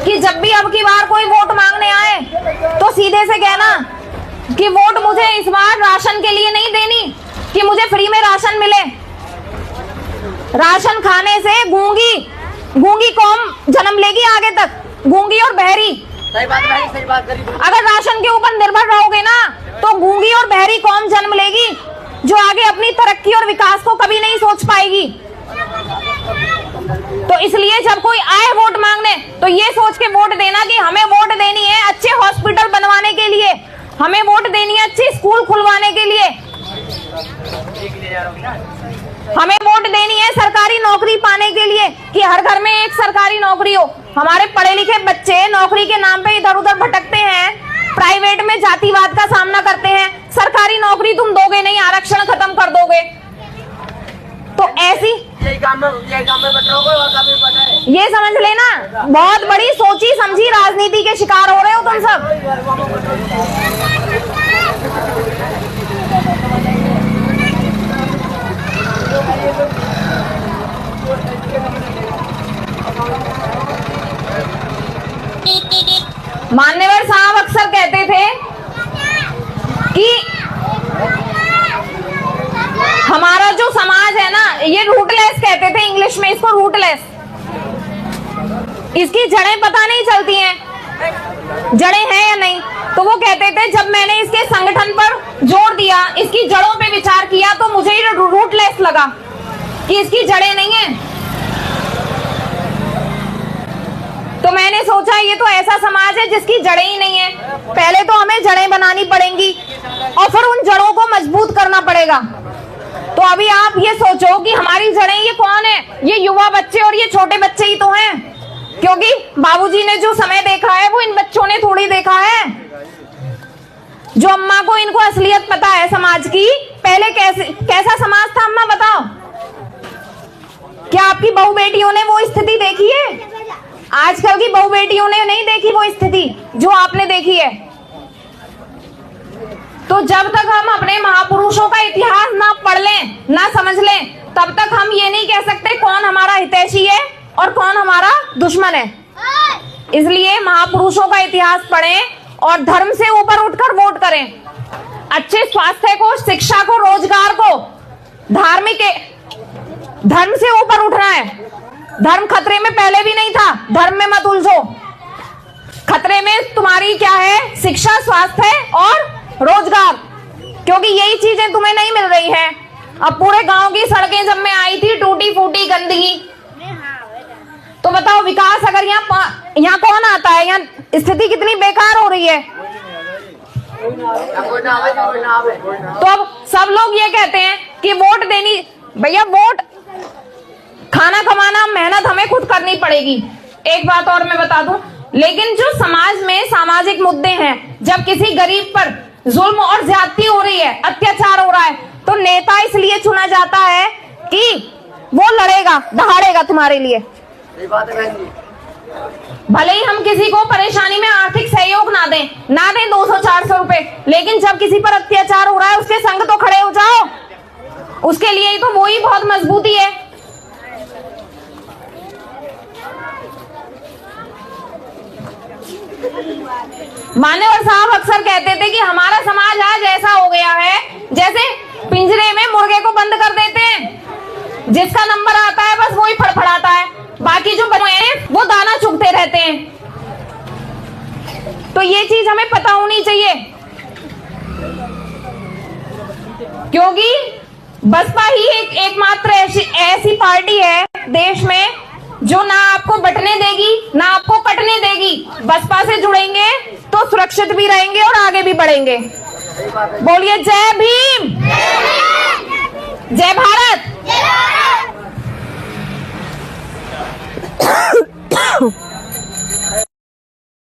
कि जब भी अब की बार कोई वोट मांगने आए तो सीधे से कहना कि वोट मुझे इस बार राशन के लिए नहीं देनी कि मुझे फ्री में राशन मिले। राशन खाने से गूंगी कौम जन्म लेगी आगे तक, गूंगी और बहरी। सही बात है, सही बात करी। अगर राशन के ऊपर निर्भर रहोगे ना तो गूंगी और बहरी कौम जन्म लेगी जो आगे अपनी तरक्की और विकास को कभी नहीं सोच पाएगी। तो इसलिए जब कोई आए वोट मांगने तो ये सोच के वोट देना कि हमें वोट देनी है अच्छे हॉस्पिटल बनवाने के लिए, हमें वोट देनी है अच्छे स्कूल खुलवाने के लिए, हमें वोट देनी है सरकारी नौकरी पाने के लिए कि हर घर में एक सरकारी नौकरी हो। हमारे पढ़े लिखे बच्चे नौकरी के नाम पे इधर उधर भटकते हैं, प्राइवेट में जातिवाद का सामना करते हैं। सरकारी नौकरी तुम दोगे नहीं, आरक्षण खत्म कर दोगे। तो ऐसी यही काम में बच्चों को और काम में बताए। ये समझ लेना, बहुत बड़ी सोची समझी राजनीति के शिकार हो रहे हो तुम सब। मान्यवर साहब अक्सर कहते थे कि हमारा जो समाज है ना, ये रूटलेस कहते थे इंग्लिश में इसको, रूटलेस। इसकी जड़ें पता नहीं चलती हैं, जड़ें हैं या नहीं। तो वो कहते थे जब मैंने इसके संगठन पर जोर दिया, इसकी जड़ों पे विचार किया तो मुझे ये रूटलेस लगा कि इसकी जड़ें नहीं है। तो मैंने सोचा ये तो ऐसा समाज है जिसकी जड़ें ही नहीं है। पहले तो हमें जड़ें बनानी पड़ेंगी और फिर उन जड़ों को मजबूत करना पड़ेगा। तो अभी आप ये सोचो कि हमारी जड़ें ये कौन है? ये युवा बच्चे और ये छोटे बच्चे ही तो हैं, क्योंकि बाबूजी ने जो समय देखा है वो इन बच्चों ने थोड़ी देखा है। जो अम्मा को इनको असलियत पता है समाज की, पहले कैसा समाज था अम्मा बताओ? क्या आपकी बहू बेटियों ने वो स्थिति देखी है? आजकल की बहू बेटियों ने नहीं देखी वो स्थिति जो आपने देखी है। तो जब तक हम अपने महापुरुषों का इतिहास ना पढ़ लें, ना समझ लें, तब तक हम ये नहीं कह सकते कौन हमारा हितैषी है और कौन हमारा दुश्मन है। इसलिए महापुरुषों का इतिहास पढ़ें और धर्म से ऊपर उठकर वोट करें। अच्छे स्वास्थ्य को, शिक्षा को, रोजगार को, धार्मिक धर्म से ऊपर उठना है। धर्म खतरे में पहले भी नहीं था, धर्म में मत उलझो। खतरे में तुम्हारी क्या है? शिक्षा, स्वास्थ्य और रोजगार, क्योंकि यही चीजें तुम्हें नहीं मिल रही है। अब पूरे गांव की सड़कें जब मैं आई थी टूटी फूटी गंदगी, तो बताओ विकास अगर यहाँ कौन आता है? यहाँ स्थिति कितनी बेकार हो रही है। तो अब सब लोग ये कहते हैं कि वोट देनी, भैया वोट, खाना कमाना, मेहनत हमें खुद करनी पड़ेगी। एक बात और मैं बता दूं, लेकिन जो समाज में सामाजिक मुद्दे हैं, जब किसी गरीब पर जुल्म और ज्यादती हो रही है, अत्याचार हो रहा है, तो नेता इसलिए चुना जाता है कि वो लड़ेगा, दहाड़ेगा तुम्हारे लिए। भले ही हम किसी को परेशानी में आर्थिक सहयोग ना दें 200-400 रुपए, लेकिन जब किसी पर अत्याचार हो रहा है उसके संग तो खड़े हो जाओ। उसके लिए ही तो वो ही बहुत मजबूती है। मान्यवर साहब अक्सर कहते थे कि हमारा समाज आज ऐसा हो गया है जैसे पिंजरे में मुर्गे को बंद कर देते हैं, जिसका नंबर आता है बस वही फड़फड़ाता है, बाकी जो बने हैं वो दाना चुगते रहते हैं। तो ये चीज हमें पता होनी चाहिए, क्योंकि बसपा ही एकमात्र ऐसी पार्टी है देश में जो ना आपको बंटने देगी ना आपको कटने देगी। बसपा से जुड़ेंगे तो सुरक्षित भी रहेंगे और आगे भी बढ़ेंगे। बोलिए जय भीम, जय भारत।